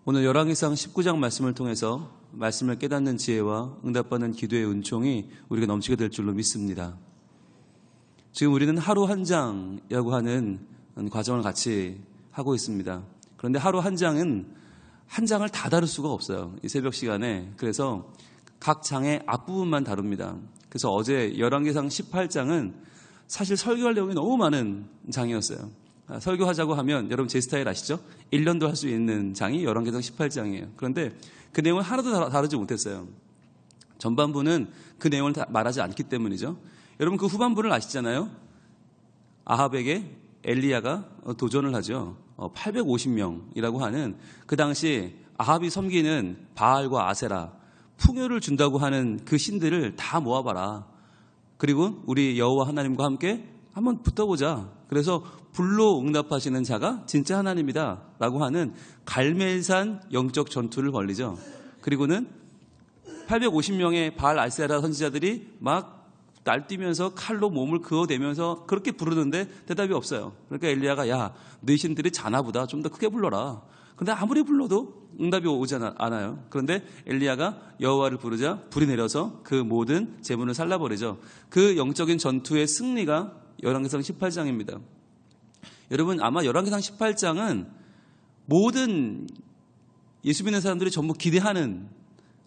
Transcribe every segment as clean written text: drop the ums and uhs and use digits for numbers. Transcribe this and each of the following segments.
오늘 열왕기상 19장 말씀을 통해서 말씀을 깨닫는 지혜와 응답받는 기도의 은총이 우리가 넘치게 될 줄로 믿습니다. 지금 우리는 하루 한 장이라고 하는 과정을 같이 하고 있습니다. 그런데 하루 한 장은 한 장을 다 다룰 수가 없어요. 이 새벽 시간에. 그래서 각 장의 앞부분만 다룹니다. 그래서 어제 열왕기상 18장은 사실 설교할 내용이 너무 많은 장이었어요. 설교하자고 하면 여러분 제 스타일 아시죠? 1년도 할 수 있는 장이 열왕기상 18장이에요. 그런데 그 내용을 하나도 다루지 못했어요. 전반부는 그 내용을 다 말하지 않기 때문이죠. 여러분 그 후반부를 아시잖아요. 아합에게 엘리야가 도전을 하죠. 850명이라고 하는 그 당시 아합이 섬기는 바알과 아세라, 풍요를 준다고 하는 그 신들을 다 모아봐라. 그리고 우리 여호와 하나님과 함께 한번 붙어보자. 그래서 불로 응답하시는 자가 진짜 하나님이다 라고 하는 갈멜산 영적 전투를 벌리죠. 그리고는 850명의 바알 아세라 선지자들이 막 날뛰면서 칼로 몸을 그어대면서 그렇게 부르는데 대답이 없어요. 그러니까 엘리야가 야, 네 신들이 자나보다 좀 더 크게 불러라. 근데 아무리 불러도 응답이 오지 않아요. 그런데 엘리야가 여호와를 부르자 불이 내려서 그 모든 재물을 살라버리죠. 그 영적인 전투의 승리가 열왕기상 18장입니다. 여러분 아마 열왕기상 18장은 모든 예수 믿는 사람들이 전부 기대하는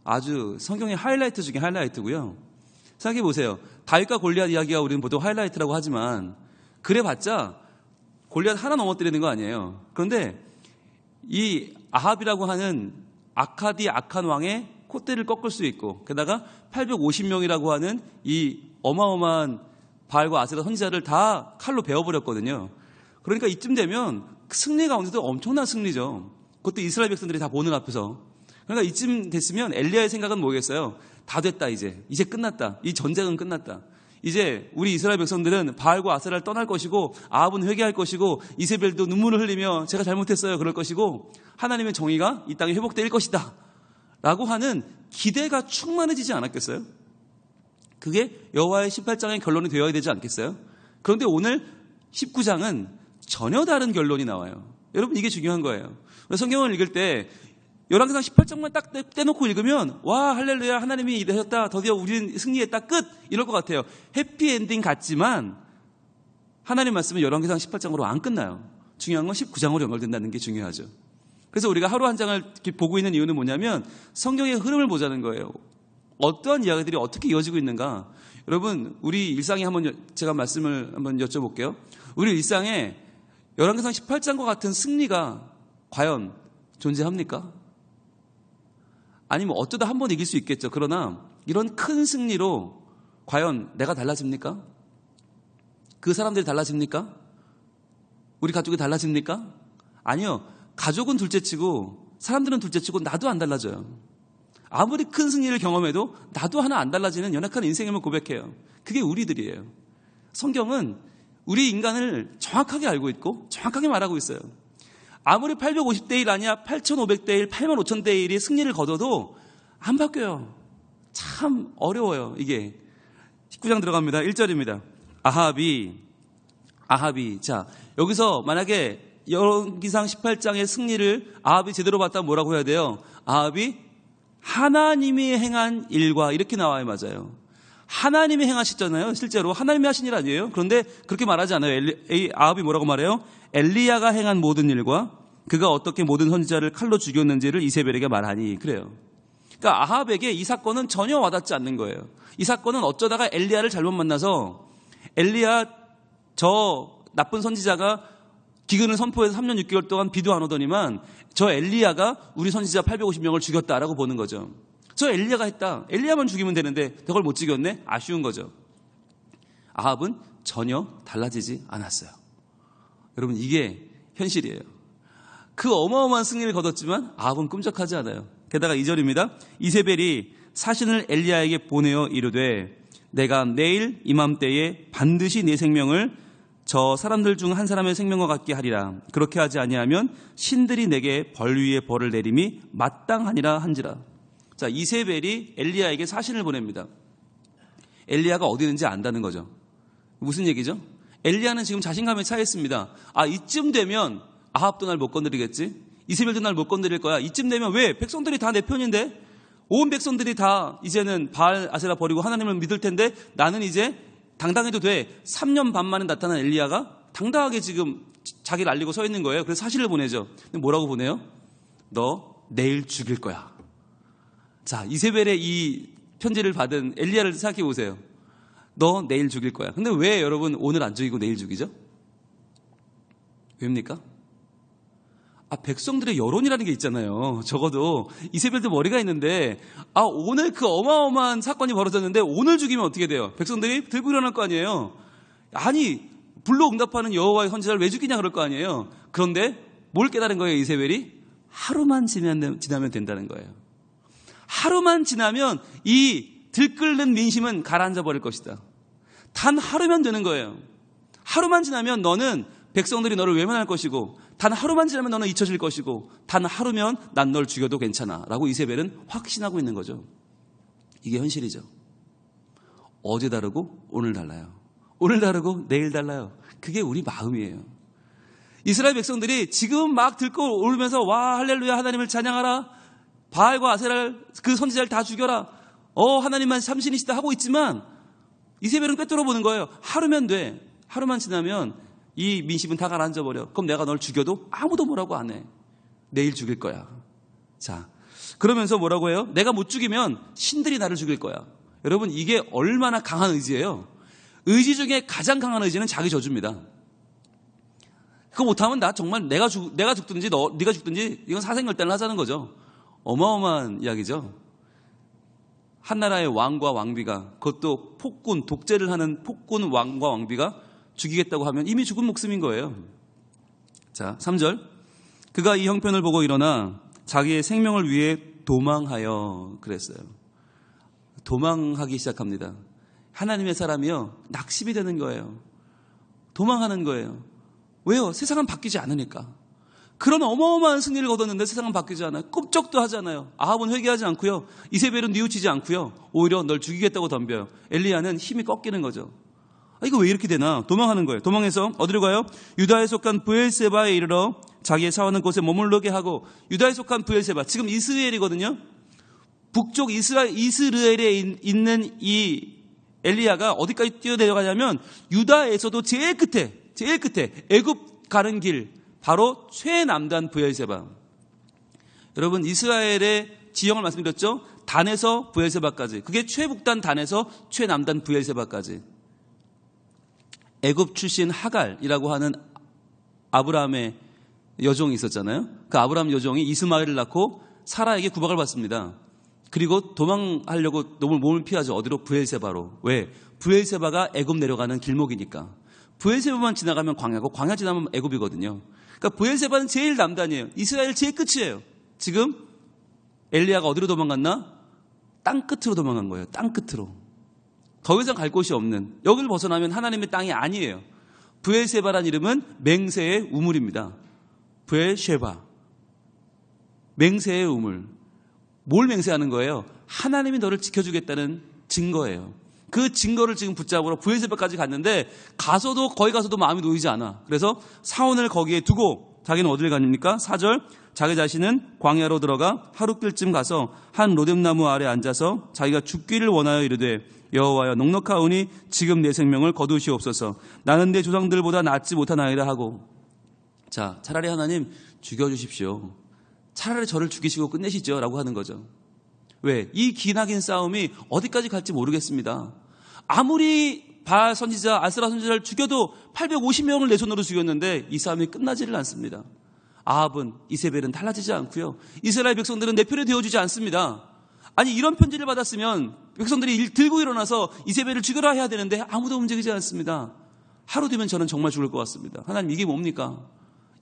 아주 성경의 하이라이트 중에 하이라이트고요. 생각해 보세요. 다윗과 골리앗 이야기가 우리는 보통 하이라이트라고 하지만 그래봤자 골리앗 하나 넘어뜨리는 거 아니에요. 그런데 이 아합이라고 하는 악한 왕의 콧대를 꺾을 수 있고 게다가 850명이라고 하는 이 어마어마한 바알과 아세라 선지자를 다 칼로 베어버렸거든요. 그러니까 이쯤 되면 승리 가운데도 엄청난 승리죠. 그것도 이스라엘 백성들이 다 보는 앞에서. 그러니까 이쯤 됐으면 엘리야의 생각은 뭐겠어요? 다 됐다 이제 끝났다. 이 전쟁은 끝났다. 이제 우리 이스라엘 백성들은 바알과 아세라를 떠날 것이고 아합은 회개할 것이고 이세벨도 눈물을 흘리며 제가 잘못했어요 그럴 것이고 하나님의 정의가 이 땅에 회복될 것이다 라고 하는 기대가 충만해지지 않았겠어요? 그게 여호와의 18장의 결론이 되어야 되지 않겠어요? 그런데 오늘 19장은 전혀 다른 결론이 나와요. 여러분 이게 중요한 거예요. 성경을 읽을 때 열왕기상 18장만 딱 떼놓고 읽으면 와 할렐루야 하나님이 이러셨다 드디어 우리는 승리했다 끝 이럴 것 같아요. 해피엔딩 같지만 하나님 말씀은 열왕기상 18장으로 안 끝나요. 중요한 건 19장으로 연결된다는 게 중요하죠. 그래서 우리가 하루 한 장을 이렇게 보고 있는 이유는 뭐냐면 성경의 흐름을 보자는 거예요. 어떠한 이야기들이 어떻게 이어지고 있는가. 여러분 우리 일상에 제가 말씀을 한번 여쭤볼게요. 우리 일상에 열왕기상 18장과 같은 승리가 과연 존재합니까? 아니면 어쩌다 한 번 이길 수 있겠죠. 그러나 이런 큰 승리로 과연 내가 달라집니까? 그 사람들이 달라집니까? 우리 가족이 달라집니까? 아니요. 가족은 둘째치고 사람들은 둘째치고 나도 안 달라져요. 아무리 큰 승리를 경험해도 나도 하나 안 달라지는 연약한 인생임을 고백해요. 그게 우리들이에요. 성경은 우리 인간을 정확하게 알고 있고 정확하게 말하고 있어요. 아무리 850대 1 아니야 8500대 1, 85,000대 1이 승리를 거둬도 안 바뀌어요. 참 어려워요. 이게 19장 들어갑니다. 1절입니다. 아합이 자 여기서 만약에 열왕기상 18장의 승리를 아합이 제대로 봤다면 뭐라고 해야 돼요? 아합이 하나님이 행한 일과 이렇게 나와야 맞아요. 하나님이 행하셨잖아요. 실제로 하나님이 하신 일 아니에요. 그런데 그렇게 말하지 않아요. 아합이 뭐라고 말해요? 엘리야가 행한 모든 일과 그가 어떻게 모든 선지자를 칼로 죽였는지를 이세벨에게 말하니 그래요. 그러니까 아합에게 이 사건은 전혀 와닿지 않는 거예요. 이 사건은 어쩌다가 엘리야를 잘못 만나서 엘리야 저 나쁜 선지자가 기근을 선포해서 3년 6개월 동안 비도 안 오더니만 저 엘리야가 우리 선지자 850명을 죽였다라고 보는 거죠. 저 엘리야가 했다. 엘리야만 죽이면 되는데 저걸 못 죽였네? 아쉬운 거죠. 아합은 전혀 달라지지 않았어요. 여러분 이게 현실이에요. 그 어마어마한 승리를 거뒀지만 아합은 꿈쩍하지 않아요. 게다가 2절입니다. 이세벨이 사신을 엘리야에게 보내어 이르되 내가 내일 이맘때에 반드시 네 생명을 저 사람들 중 한 사람의 생명과 같게 하리라. 그렇게 하지 아니하면 신들이 내게 벌 위에 벌을 내림이 마땅하니라 한지라. 자, 이세벨이 엘리야에게 사신을 보냅니다. 엘리야가 어디 있는지 안다는 거죠. 무슨 얘기죠? 엘리야는 지금 자신감에 차 있습니다. 이쯤 되면 아합도 날 못 건드리겠지? 이세벨도 날 못 건드릴 거야. 이쯤 되면 왜? 백성들이 다 내 편인데? 온 백성들이 다 이제는 바알 아세라 버리고 하나님을 믿을 텐데 나는 이제 당당해도 돼. 3년 반 만에 나타난 엘리야가 당당하게 지금 자기를 알리고 서 있는 거예요. 그래서 사실을 보내죠. 근데 뭐라고 보내요? 너 내일 죽일 거야. 자, 이세벨의 이 편지를 받은 엘리야를 생각해 보세요. 너 내일 죽일 거야. 근데 왜 여러분 오늘 안 죽이고 내일 죽이죠? 왜입니까? 백성들의 여론이라는 게 있잖아요. 적어도 이세벨도 머리가 있는데 오늘 그 어마어마한 사건이 벌어졌는데 오늘 죽이면 어떻게 돼요? 백성들이 들고 일어날 거 아니에요. 아니 불로 응답하는 여호와의 선지자를 왜 죽이냐 그럴 거 아니에요. 그런데 뭘 깨달은 거예요? 이세벨이 하루만 지나면 된다는 거예요. 하루만 지나면 이 들끓는 민심은 가라앉아 버릴 것이다. 단 하루면 되는 거예요. 하루만 지나면 너는 백성들이 너를 외면할 것이고 단 하루만 지나면 너는 잊혀질 것이고 단 하루면 난 널 죽여도 괜찮아 라고 이세벨은 확신하고 있는 거죠. 이게 현실이죠. 어제 다르고 오늘 달라요. 오늘 다르고 내일 달라요. 그게 우리 마음이에요. 이스라엘 백성들이 지금 막 들고 오르면서 와 할렐루야 하나님을 찬양하라. 바알과 아세라를 그 선지자를 다 죽여라. 하나님만 참신이시다 하고 있지만 이세벨은 꿰뚫어 보는 거예요. 하루면 돼. 하루만 지나면 이 민심은 다 가라앉아 버려. 그럼 내가 널 죽여도 아무도 뭐라고 안 해. 내일 죽일 거야. 자, 그러면서 뭐라고 해요? 내가 못 죽이면 신들이 나를 죽일 거야. 여러분 이게 얼마나 강한 의지예요. 의지 중에 가장 강한 의지는 자기 저주입니다. 그거 못하면 나 정말 내가 죽든지 네가 죽든지 이건 사생결단을 하자는 거죠. 어마어마한 이야기죠. 한 나라의 왕과 왕비가 그것도 폭군 독재를 하는 폭군 왕과 왕비가 죽이겠다고 하면 이미 죽은 목숨인 거예요. 자, 3절. 그가 이 형편을 보고 일어나 자기의 생명을 위해 도망하여 그랬어요. 도망하기 시작합니다. 하나님의 사람이요. 낙심이 되는 거예요. 도망하는 거예요. 왜요? 세상은 바뀌지 않으니까. 그런 어마어마한 승리를 거뒀는데 세상은 바뀌지 않아요. 꼼짝도 하지 않아요. 아합은 회개하지 않고요. 이세벨은 뉘우치지 않고요. 오히려 널 죽이겠다고 덤벼요. 엘리야는 힘이 꺾이는 거죠. 이거 왜 이렇게 되나? 도망하는 거예요. 도망해서 어디로 가요? 유다에 속한 브엘세바에 이르러 자기의 사원한 곳에 머물르게 하고 유다에 속한 브엘세바. 지금 이스라엘이거든요. 북쪽 이스라엘에 있는 이 엘리야가 어디까지 뛰어내려가냐면 유다에서도 제일 끝에 애굽 가는 길 바로 최남단 브엘세바. 여러분 이스라엘의 지형을 말씀드렸죠. 단에서 브엘세바까지. 그게 최북단 단에서 최남단 브엘세바까지. 애굽 출신 하갈이라고 하는 아브라함의 여종이 있었잖아요. 그 아브라함 여종이 이스마엘을 낳고 사라에게 구박을 받습니다. 그리고 도망하려고 몸을 피하죠. 어디로? 브엘세바로. 왜? 브엘세바가 애굽 내려가는 길목이니까. 브엘세바만 지나가면 광야고 광야 지나면 애굽이거든요. 그러니까 브엘세바는 제일 남단이에요. 이스라엘 제일 끝이에요. 지금 엘리야가 어디로 도망갔나? 땅 끝으로 도망간 거예요. 땅 끝으로. 더 이상 갈 곳이 없는, 여기를 벗어나면 하나님의 땅이 아니에요. 브엘세바란 이름은 맹세의 우물입니다. 브엘쉐바. 맹세의 우물. 뭘 맹세하는 거예요? 하나님이 너를 지켜주겠다는 증거예요. 그 증거를 지금 붙잡으러 브엘세바까지 갔는데 거기 가서도 마음이 놓이지 않아. 그래서 사원을 거기에 두고 자기는 어디를 갑니까? 4절. 자기 자신은 광야로 들어가 하룻길쯤 가서 한 로뎀나무 아래 앉아서 자기가 죽기를 원하여 이르되 여호와여 넉넉하오니 지금 내 생명을 거두시옵소서. 나는 내 조상들보다 낫지 못하나이다 하고. 자, 차라리 하나님 죽여주십시오. 차라리 저를 죽이시고 끝내시죠 라고 하는 거죠. 왜? 이 기나긴 싸움이 어디까지 갈지 모르겠습니다. 아무리 바알 선지자, 아세라 선지자를 죽여도 850명을 내 손으로 죽였는데 이 싸움이 끝나지를 않습니다. 아합은, 이세벨은 달라지지 않고요. 이스라엘 백성들은 내 편에 되어주지 않습니다. 아니 이런 편지를 받았으면 백성들이 들고 일어나서 이세벨을 죽여라 해야 되는데 아무도 움직이지 않습니다. 하루 뒤면 저는 정말 죽을 것 같습니다. 하나님 이게 뭡니까?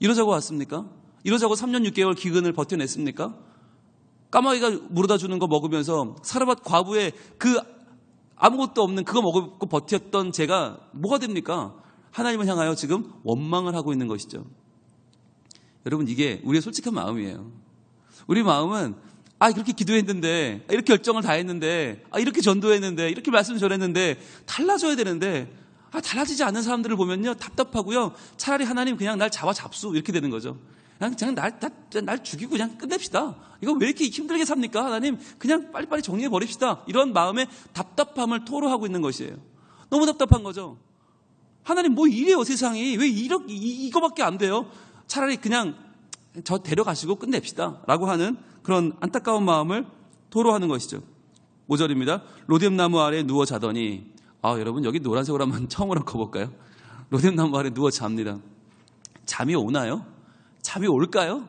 이러자고 왔습니까? 이러자고 3년 6개월 기근을 버텨냈습니까? 까마귀가 물어다 주는 거 먹으면서 사르밧 과부의 그 아무것도 없는 그거 먹고 버텼던 제가 뭐가 됩니까? 하나님을 향하여 지금 원망을 하고 있는 것이죠. 여러분 이게 우리의 솔직한 마음이에요. 우리 마음은 그렇게 기도했는데, 이렇게 결정을 다 했는데, 이렇게 전도했는데, 이렇게 말씀 전했는데 달라져야 되는데 달라지지 않는 사람들을 보면요 답답하고요. 차라리 하나님 그냥 날 잡수 이렇게 되는 거죠. 그냥 날 죽이고 그냥 끝냅시다. 이거 왜 이렇게 힘들게 삽니까? 하나님, 그냥 빨리빨리 정리해 버립시다. 이런 마음에 답답함을 토로하고 있는 것이에요. 너무 답답한 거죠. 하나님, 뭐 이래요, 세상이. 왜 이거밖에 안 돼요? 차라리 그냥 저 데려가시고 끝냅시다. 라고 하는 그런 안타까운 마음을 토로하는 것이죠. 5절입니다. 로뎀나무 아래 누워 자더니, 여러분, 여기 노란색으로 한번 처음으로 커볼까요? 로뎀나무 아래 누워 잡니다. 잠이 오나요? 잠이 올까요?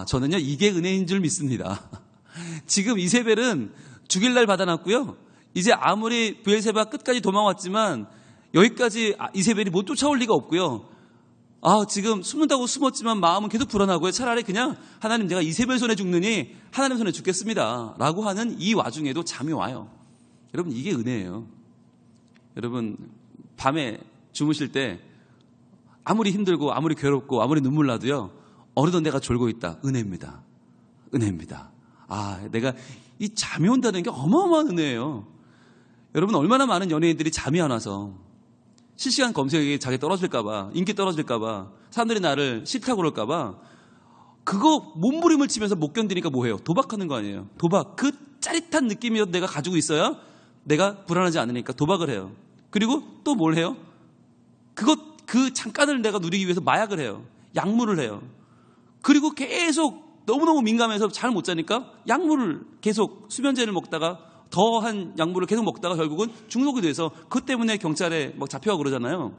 저는요, 이게 은혜인 줄 믿습니다. 지금 이세벨은 죽일 날 받아놨고요. 이제 아무리 브엘세바 끝까지 도망왔지만 여기까지 이세벨이 못 쫓아올 리가 없고요. 지금 숨는다고 숨었지만 마음은 계속 불안하고요. 차라리 그냥 하나님, 제가 이세벨 손에 죽느니 하나님 손에 죽겠습니다. 라고 하는 이 와중에도 잠이 와요. 여러분, 이게 은혜예요. 여러분, 밤에 주무실 때 아무리 힘들고 아무리 괴롭고 아무리 눈물 나도요, 어느덧 내가 졸고 있다. 은혜입니다. 은혜입니다. 내가 이 잠이 온다는 게 어마어마한 은혜예요. 여러분, 얼마나 많은 연예인들이 잠이 안 와서 실시간 검색에 자기 떨어질까봐, 인기 떨어질까봐, 사람들이 나를 싫다고 그럴까봐 그거 몸부림을 치면서 못 견디니까 뭐해요? 도박하는 거 아니에요. 도박. 그 짜릿한 느낌이라도 내가 가지고 있어야 내가 불안하지 않으니까 도박을 해요. 그리고 또 뭘 해요? 그 잠깐을 내가 누리기 위해서 마약을 해요. 약물을 해요. 그리고 계속 너무너무 민감해서 잘 못 자니까 약물을 계속, 수면제를 먹다가 더한 약물을 계속 먹다가 결국은 중독이 돼서 그것 때문에 경찰에 막 잡혀가고 그러잖아요.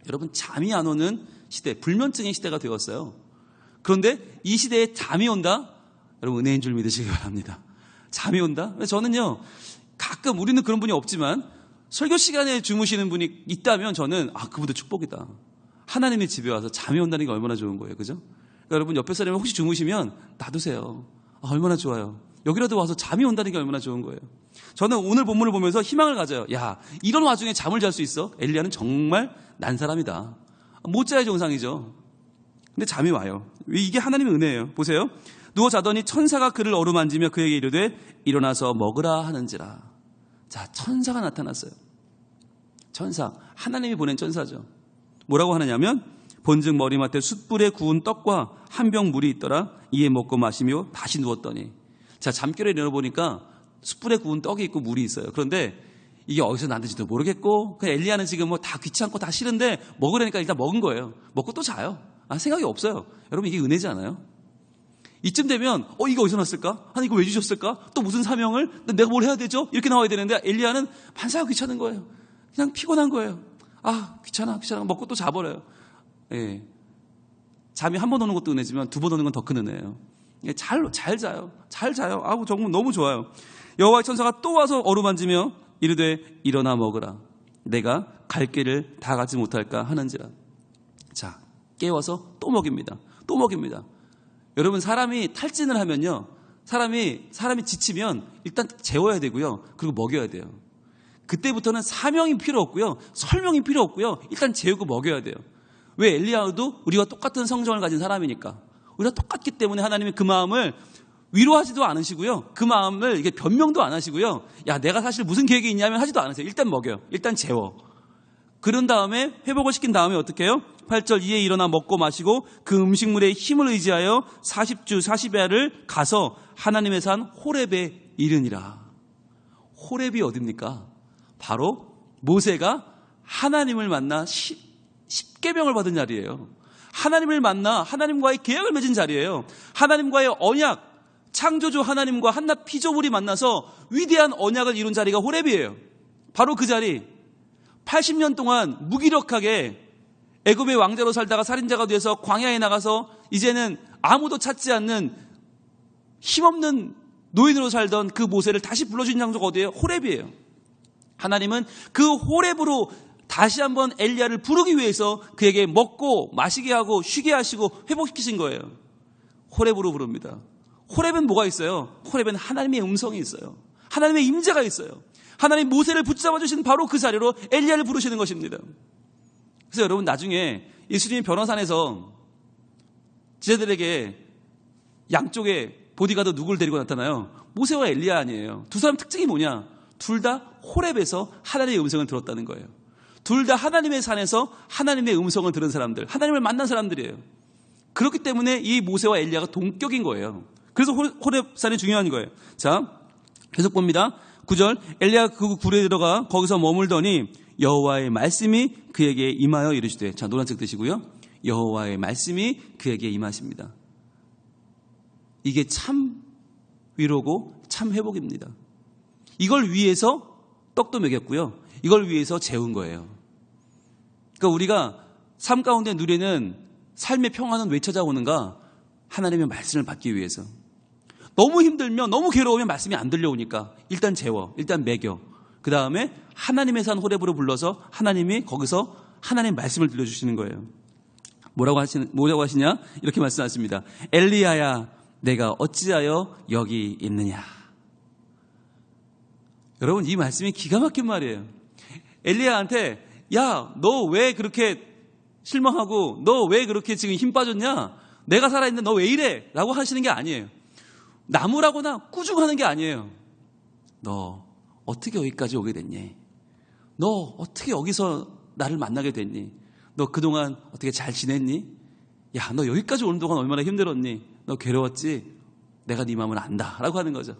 여러분, 잠이 안 오는 시대, 불면증의 시대가 되었어요. 그런데 이 시대에 잠이 온다? 여러분, 은혜인 줄 믿으시기 바랍니다. 잠이 온다? 저는요, 가끔, 우리는 그런 분이 없지만 설교 시간에 주무시는 분이 있다면 저는 그분도 축복이다. 하나님의 집에 와서 잠이 온다는 게 얼마나 좋은 거예요. 그죠? 그러니까 여러분, 옆에 사람이 혹시 주무시면 놔두세요. 얼마나 좋아요. 여기라도 와서 잠이 온다는 게 얼마나 좋은 거예요. 저는 오늘 본문을 보면서 희망을 가져요. 이런 와중에 잠을 잘 수 있어? 엘리야는 정말 난 사람이다. 못 자야 정상이죠. 근데 잠이 와요. 이게 하나님의 은혜예요. 보세요. 누워 자더니 천사가 그를 어루만지며 그에게 이르되 일어나서 먹으라 하는지라. 자, 천사가 나타났어요. 천사, 하나님이 보낸 천사죠. 뭐라고 하느냐면, 본즉 머리맡에 숯불에 구운 떡과 한 병 물이 있더라. 이에 먹고 마시며 다시 누웠더니. 자, 잠결에 일어나보니까 숯불에 구운 떡이 있고 물이 있어요. 그런데 이게 어디서 났는지도 모르겠고, 그냥 엘리야는 지금 뭐 다 귀찮고 다 싫은데 먹으려니까 일단 먹은 거예요. 먹고 또 자요. 생각이 없어요. 여러분, 이게 은혜지 않아요? 이쯤 되면 이거 어디서 났을까? 하나님, 이거 왜 주셨을까? 또 무슨 사명을? 내가 뭘 해야 되죠? 이렇게 나와야 되는데 엘리야는 반사가 귀찮은 거예요. 그냥 피곤한 거예요. 귀찮아 먹고 또 자버려요. 예. 잠이 한 번 오는 것도 은혜지만 두 번 오는 건 더 큰 은혜예요. 잘 자요. 정말 너무 좋아요. 여호와의 천사가 또 와서 어루만지며 이르되 일어나 먹으라. 내가 갈 길을 다 가지 못할까 하는지라. 자, 깨워서 또 먹입니다. 여러분, 사람이 탈진을 하면요, 사람이 지치면 일단 재워야 되고요, 그리고 먹여야 돼요. 그때부터는 사명이 필요 없고요, 설명이 필요 없고요, 일단 재우고 먹여야 돼요. 왜? 엘리야도 우리와 똑같은 성정을 가진 사람이니까. 우리가 똑같기 때문에 하나님이 그 마음을 위로하지도 않으시고요, 그 마음을 이게 변명도 안 하시고요, 내가 사실 무슨 계획이 있냐면 하지도 않으세요. 일단 먹여요. 일단 재워. 그런 다음에, 회복을 시킨 다음에 어떻게 해요? 8절, 이에 일어나 먹고 마시고 그 음식물의 힘을 의지하여 40주 40야를 가서 하나님의 산 호렙에 이르니라. 호렙이 어딥니까? 바로 모세가 하나님을 만나 10계명을 받은 자리예요. 하나님을 만나 하나님과의 계약을 맺은 자리예요. 하나님과의 언약, 창조주 하나님과 한낱 피조물이 만나서 위대한 언약을 이룬 자리가 호렙이에요. 바로 그 자리. 80년 동안 무기력하게 애굽의 왕자로 살다가 살인자가 돼서 광야에 나가서 이제는 아무도 찾지 않는 힘없는 노인으로 살던 그 모세를 다시 불러준 장소가 어디예요? 호렙이에요. 하나님은 그 호렙으로 다시 한번 엘리야를 부르기 위해서 그에게 먹고 마시게 하고 쉬게 하시고 회복시키신 거예요. 호렙으로 부릅니다. 호렙은 뭐가 있어요? 호렙은 하나님의 음성이 있어요. 하나님의 임재가 있어요. 하나님 모세를 붙잡아 주신 바로 그 자리로 엘리야를 부르시는 것입니다. 그래서 여러분, 나중에 예수님이 변호산에서 지자들에게 양쪽에 보디가드 누구를 데리고 나타나요? 모세와 엘리야 아니에요. 두 사람 특징이 뭐냐? 둘 다 호렙에서 하나님의 음성을 들었다는 거예요. 둘 다 하나님의 산에서 하나님의 음성을 들은 사람들, 하나님을 만난 사람들이에요. 그렇기 때문에 이 모세와 엘리야가 동격인 거예요. 그래서 호렙산이 중요한 거예요. 자, 계속 봅니다. 9절, 엘리야가 그 굴에 들어가 거기서 머물더니 여호와의 말씀이 그에게 임하여 이르시되, 자, 노란색 드시고요. 여호와의 말씀이 그에게 임하십니다. 이게 참 위로고 참 회복입니다. 이걸 위해서 떡도 먹였고요. 이걸 위해서 재운 거예요. 그러니까 우리가 삶 가운데 누리는 삶의 평안은 왜 찾아오는가? 하나님의 말씀을 받기 위해서. 너무 힘들면, 너무 괴로우면 말씀이 안 들려오니까 일단 재워, 일단 먹여. 그 다음에 하나님의 산 호렙으로 불러서 하나님이 거기서 하나님의 말씀을 들려주시는 거예요. 뭐라고 하시냐? 이렇게 말씀하십니다. 엘리야야, 내가 어찌하여 여기 있느냐? 여러분, 이 말씀이 기가 막힌 말이에요. 엘리야한테, 야, 너 왜 그렇게 실망하고 너 왜 그렇게 지금 힘 빠졌냐? 내가 살아있는데 너 왜 이래? 라고 하시는 게 아니에요. 나무라거나 꾸중하는 게 아니에요. 너 어떻게 여기까지 오게 됐니? 너 어떻게 여기서 나를 만나게 됐니? 너 그동안 어떻게 잘 지냈니? 야, 너 여기까지 오는 동안 얼마나 힘들었니? 너 괴로웠지? 내가 네 마음을 안다 라고 하는 거죠.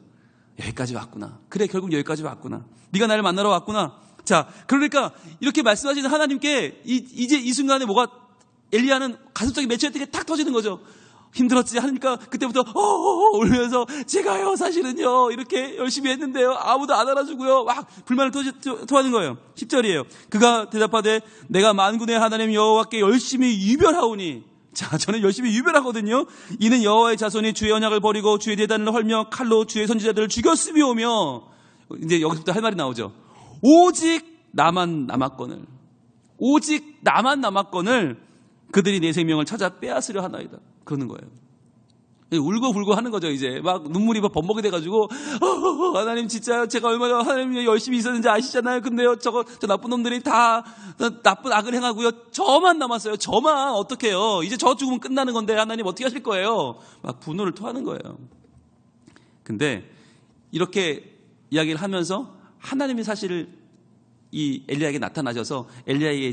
여기까지 왔구나. 그래, 결국 여기까지 왔구나. 네가 나를 만나러 왔구나. 자, 그러니까 이렇게 말씀하시는 하나님께 이제 이 순간에 뭐가, 엘리야는 가슴속에 맺혀있던 게 탁 터지는 거죠. 힘들었지 하니까 그때부터 울면서 제가요 사실은요 이렇게 열심히 했는데요 아무도 안 알아주고요 막 불만을 토하는 거예요. 10절이에요. 그가 대답하되 내가 만군의 하나님 여호와께 열심히 유별하오니, 자, 저는 열심히 유별하거든요. 이는 여호와의 자손이 주의 언약을 버리고 주의 제단을 헐며 칼로 주의 선지자들을 죽였으며오며, 이제 여기서부터 할 말이 나오죠. 오직 나만 남았거늘, 오직 나만 남았거늘 그들이 내 생명을 찾아 빼앗으려 하나이다. 그러는 거예요. 울고불고 하는 거죠. 이제 막 눈물이 막 범벅이 돼가지고 하나님 진짜 제가 얼마나 하나님 열심히 있었는지 아시잖아요. 근데요 저 나쁜 놈들이 다 나쁜 악을 행하고요 저만 남았어요. 저만 어떡해요. 이제 저 죽으면 끝나는 건데 하나님 어떻게 하실 거예요. 막 분노를 토하는 거예요. 근데 이렇게 이야기를 하면서 하나님이 사실 이 엘리야에게 나타나셔서 엘리야에게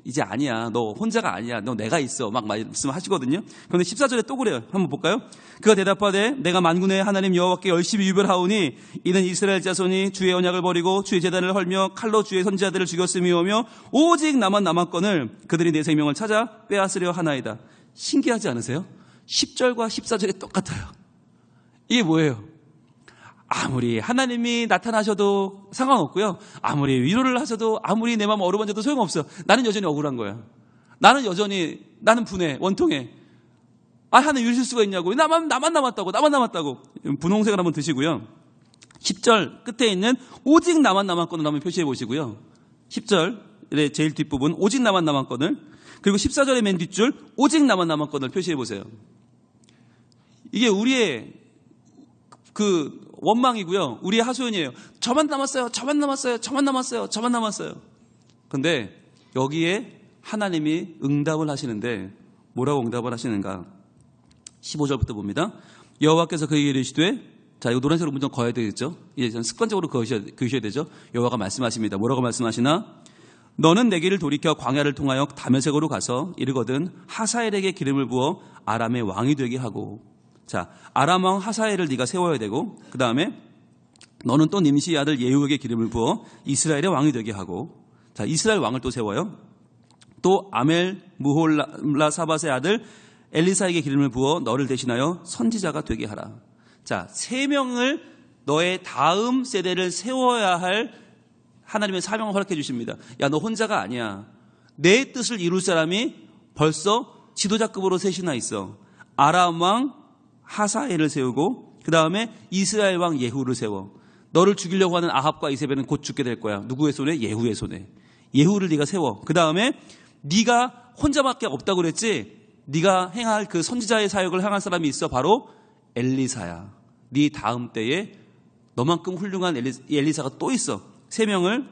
이제 아니야. 너 혼자가 아니야. 너 내가 있어. 막 말씀하시거든요. 그런데 14절에 또 그래요. 한번 볼까요? 그가 대답하되 내가 만군의 하나님 여호와께 열심히 유별하오니 이는 이스라엘 자손이 주의 언약을 버리고 주의 제단을 헐며 칼로 주의 선지자들을 죽였음이오며 오직 나만 남았거늘 그들이 내 생명을 찾아 빼앗으려 하나이다. 신기하지 않으세요? 10절과 14절이 똑같아요. 이게 뭐예요? 아무리 하나님이 나타나셔도 상관없고요. 아무리 위로를 하셔도 아무리 내 마음 어루만져도 소용없어. 나는 여전히 억울한 거야. 나는 분해, 원통해. 하나님 이러실 수가 있냐고. 나만 남았다고. 분홍색을 한번 드시고요. 10절 끝에 있는 오직 나만 남았거늘 한번 표시해 보시고요. 10절의 제일 뒷부분 오직 나만 남았거늘, 그리고 14절의 맨 뒷줄 오직 나만 남았거늘 표시해 보세요. 이게 우리의 그 원망이고요. 우리의 하소연이에요. 저만 남았어요. 그런데 여기에 하나님이 응답을 하시는데 뭐라고 응답을 하시는가? 15절부터 봅니다. 여호와께서 그에게 이르시되, 자, 이거 노란색으로 문장 그어야 되겠죠? 이제 습관적으로 그으셔야 되죠? 여호와가 말씀하십니다. 뭐라고 말씀하시나? 너는 내 길을 돌이켜 광야를 통하여 다메섹으로 가서 이르거든 하사엘에게 기름을 부어 아람의 왕이 되게 하고, 자, 아람 왕 하사엘을 네가 세워야 되고, 그 다음에 너는 또 님시의 아들 예후에게 기름을 부어 이스라엘의 왕이 되게 하고, 자, 이스라엘 왕을 또 세워요. 또 아멜 무홀라 사밧의 아들 엘리사에게 기름을 부어 너를 대신하여 선지자가 되게 하라. 자, 3명을 너의 다음 세대를 세워야 할 하나님의 사명을 허락해 주십니다. 야, 너 혼자가 아니야. 내 뜻을 이룰 사람이 벌써 지도자급으로 셋이나 있어. 아람 왕 하사엘을 세우고 그 다음에 이스라엘 왕 예후를 세워. 너를 죽이려고 하는 아합과 이세벨은 곧 죽게 될 거야. 누구의 손에? 예후의 손에. 예후를 네가 세워. 그 다음에 네가 혼자밖에 없다고 그랬지? 네가 행할 그 선지자의 사역을 행할 사람이 있어. 바로 엘리사야. 네 다음 때에 너만큼 훌륭한 엘리사가 또 있어. 3명을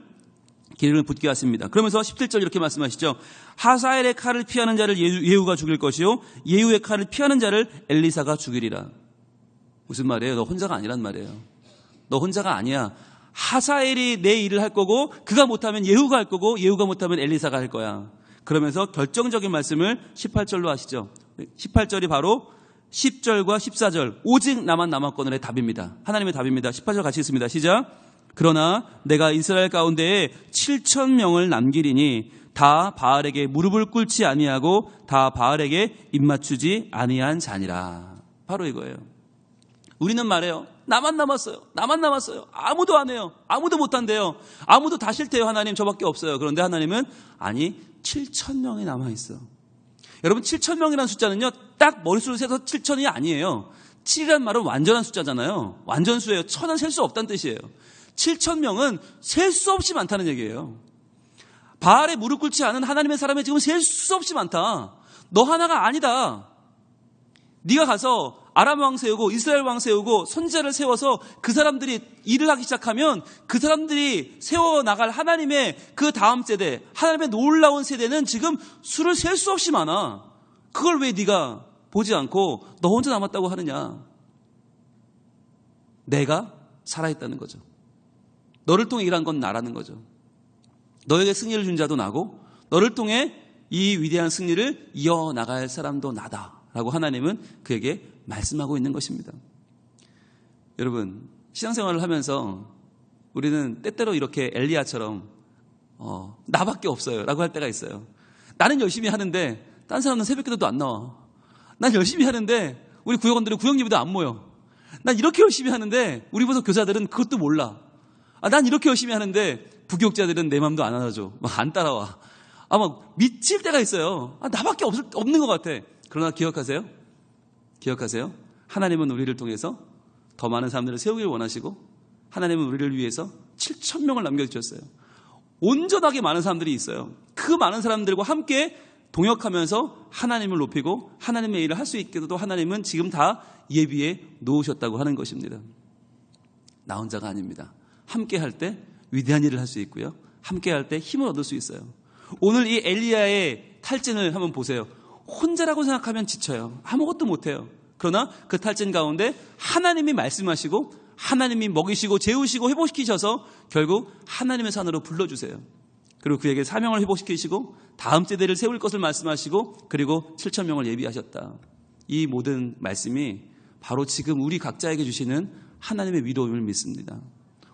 기름을 붓게 하십니다. 그러면서 17절 이렇게 말씀하시죠. 하사엘의 칼을 피하는 자를 예후가 죽일 것이요 예후의 칼을 피하는 자를 엘리사가 죽이리라. 무슨 말이에요? 너 혼자가 아니란 말이에요. 너 혼자가 아니야. 하사엘이 내 일을 할 거고, 그가 못하면 예후가 할 거고, 예후가 못하면 엘리사가 할 거야. 그러면서 결정적인 말씀을 18절로 하시죠. 18절이 바로 10절과 14절 오직 나만 남았거늘의 답입니다. 하나님의 답입니다. 18절 같이 읽습니다. 시작. 그러나 내가 이스라엘 가운데에 7,000명을 남기리니 다 바알에게 무릎을 꿇지 아니하고 다 바알에게 입맞추지 아니한 자니라. 바로 이거예요. 우리는 말해요. 나만 남았어요. 나만 남았어요. 아무도 안 해요. 아무도 못한대요. 아무도 다 싫대요. 하나님 저밖에 없어요. 그런데 하나님은 아니 7,000명이 남아있어. 여러분 7,000명이라는 숫자는요. 딱 머릿수로 세서 7,000이 아니에요. 7이라는 말은 완전한 숫자잖아요. 완전수예요. 1,000은 셀 수 없다는 뜻이에요. 7,000명은 셀 수 없이 많다는 얘기예요. 바알에 무릎 꿇지 않은 하나님의 사람이 지금 셀 수 없이 많다. 너 하나가 아니다. 네가 가서 아람 왕 세우고 이스라엘 왕 세우고 선지자를 세워서 그 사람들이 일을 하기 시작하면 그 사람들이 세워나갈 하나님의 그 다음 세대, 하나님의 놀라운 세대는 지금 수를 셀 수 없이 많아. 그걸 왜 네가 보지 않고 너 혼자 남았다고 하느냐. 내가 살아있다는 거죠. 너를 통해 일한 건 나라는 거죠. 너에게 승리를 준 자도 나고 너를 통해 이 위대한 승리를 이어나갈 사람도 나다라고 하나님은 그에게 말씀하고 있는 것입니다. 여러분 신앙생활을 하면서 우리는 때때로 이렇게 엘리야처럼 나밖에 없어요 라고 할 때가 있어요. 나는 열심히 하는데 딴 사람은 새벽기도도 안 나와. 난 열심히 하는데 우리 구역원들은 구역예배도 안 모여. 난 이렇게 열심히 하는데 우리 부서 교사들은 그것도 몰라. 난 이렇게 열심히 하는데 부교육자들은 내 마음도 안 알아줘. 안 따라와. 막 미칠 때가 있어요. 나밖에 없는 것 같아. 그러나 기억하세요. 하나님은 우리를 통해서 더 많은 사람들을 세우기를 원하시고 하나님은 우리를 위해서 7,000명을 남겨주셨어요. 온전하게 많은 사람들이 있어요. 그 많은 사람들과 함께 동역하면서 하나님을 높이고 하나님의 일을 할 수 있게도 하나님은 지금 다 예비해 놓으셨다고 하는 것입니다. 나 혼자가 아닙니다. 함께 할 때 위대한 일을 할 수 있고요. 함께 할 때 힘을 얻을 수 있어요. 오늘 이 엘리야의 탈진을 한번 보세요. 혼자라고 생각하면 지쳐요. 아무것도 못해요. 그러나 그 탈진 가운데 하나님이 말씀하시고 하나님이 먹이시고 재우시고 회복시키셔서 결국 하나님의 산으로 불러주세요. 그리고 그에게 사명을 회복시키시고 다음 세대를 세울 것을 말씀하시고 그리고 7,000명을 예비하셨다. 이 모든 말씀이 바로 지금 우리 각자에게 주시는 하나님의 위로임을 믿습니다.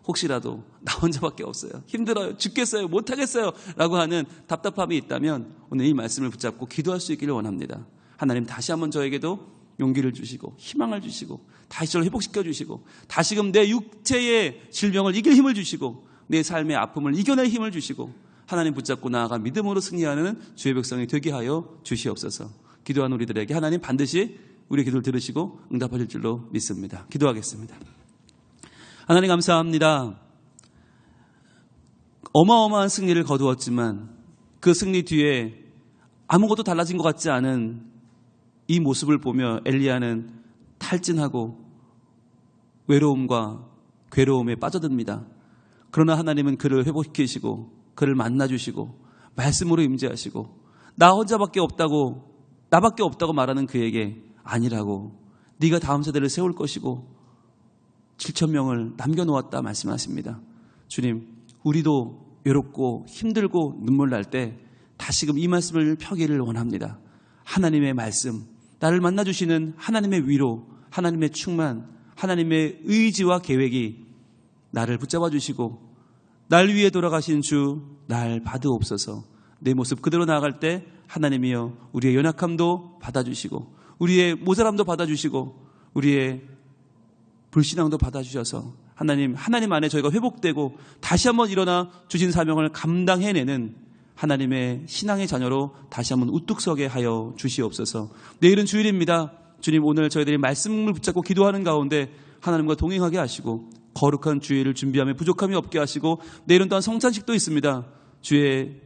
혹시라도 나 혼자밖에 없어요. 힘들어요. 죽겠어요. 못하겠어요. 라고 하는 답답함이 있다면 오늘 이 말씀을 붙잡고 기도할 수 있기를 원합니다. 하나님 다시 한번 저에게도 용기를 주시고 희망을 주시고 다시 저를 회복시켜 주시고 다시금 내 육체의 질병을 이길 힘을 주시고 내 삶의 아픔을 이겨낼 힘을 주시고 하나님 붙잡고 나아가 믿음으로 승리하는 주의 백성이 되게 하여 주시옵소서. 기도한 우리들에게 하나님 반드시 우리의 기도를 들으시고 응답하실 줄로 믿습니다. 기도하겠습니다. 하나님 감사합니다. 어마어마한 승리를 거두었지만 그 승리 뒤에 아무것도 달라진 것 같지 않은 이 모습을 보며 엘리야는 탈진하고 외로움과 괴로움에 빠져듭니다. 그러나 하나님은 그를 회복시키시고 그를 만나주시고 말씀으로 임재하시고 나 혼자밖에 없다고 나밖에 없다고 말하는 그에게 아니라고 네가 다음 세대를 세울 것이고 7,000명을 남겨놓았다 말씀하십니다. 주님, 우리도 외롭고 힘들고 눈물 날 때 다시금 이 말씀을 펴기를 원합니다. 하나님의 말씀, 나를 만나주시는 하나님의 위로, 하나님의 충만, 하나님의 의지와 계획이 나를 붙잡아 주시고 날 위해 돌아가신 주, 날 받으옵소서. 내 모습 그대로 나아갈 때 하나님이여 우리의 연약함도 받아주시고 우리의 모자람도 받아주시고 우리의 불신앙도 받아주셔서 하나님 안에 저희가 회복되고 다시 한번 일어나 주신 사명을 감당해내는 하나님의 신앙의 자녀로 다시 한번 우뚝 서게 하여 주시옵소서. 내일은 주일입니다. 주님, 오늘 저희들이 말씀을 붙잡고 기도하는 가운데 하나님과 동행하게 하시고 거룩한 주일을 준비하며 부족함이 없게 하시고 내일은 또한 성찬식도 있습니다. 주의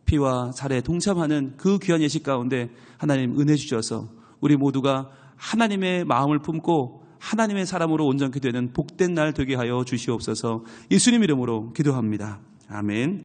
피와 살에 동참하는 그 귀한 예식 가운데 하나님 은혜 주셔서 우리 모두가 하나님의 마음을 품고 하나님의 사람으로 온전케 되는 복된 날 되게 하여 주시옵소서. 예수님 이름으로 기도합니다. 아멘.